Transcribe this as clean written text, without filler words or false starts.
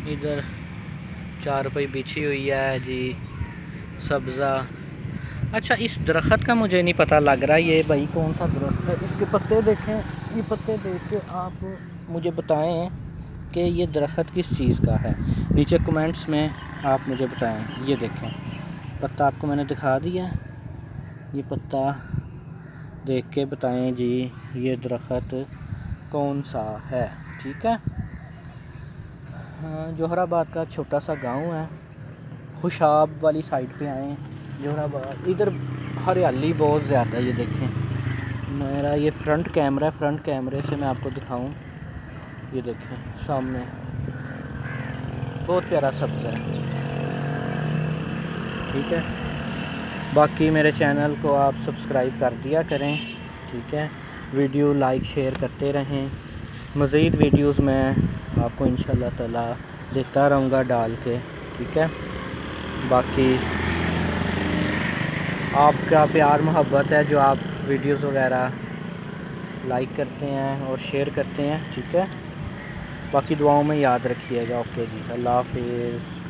ادھر چارپائی بچھی ہوئی ہے جی، سبزہ۔ اچھا اس درخت کا مجھے نہیں پتہ لگ رہا یہ بھائی کون سا درخت ہے، اس کے پتے دیکھیں، یہ پتے دیکھ کے آپ مجھے بتائیں کہ یہ درخت کس چیز کا ہے، نیچے کمنٹس میں آپ مجھے بتائیں۔ یہ دیکھیں پتہ آپ کو میں نے دکھا دیا، یہ پتہ دیکھ کے بتائیں جی یہ درخت کون سا ہے، ٹھیک ہے۔ جوہر آباد کا چھوٹا سا گاؤں ہے، خوشاب والی سائڈ پہ آئیں جوہر آباد، ادھر ہریالی بہت زیادہ ہے۔ یہ دیکھیں میرا یہ فرنٹ کیمرہ ہے، فرنٹ کیمرے سے میں آپ کو دکھاؤں، یہ دیکھیں سامنے بہت پیارا سبزہ ہے، ٹھیک ہے۔ باقی میرے چینل کو آپ سبسکرائب کر دیا کریں، ٹھیک ہے، ویڈیو لائک شیئر کرتے رہیں، مزید ویڈیوز میں آپ کو انشاءاللہ تعالی دیتا رہوں گا ڈال کے، ٹھیک ہے۔ باقی آپ کا پیار محبت ہے جو آپ ویڈیوز وغیرہ لائک کرتے ہیں اور شیئر کرتے ہیں، ٹھیک ہے۔ باقی دعاؤں میں یاد رکھیے گا، اوکے جی، اللہ حافظ۔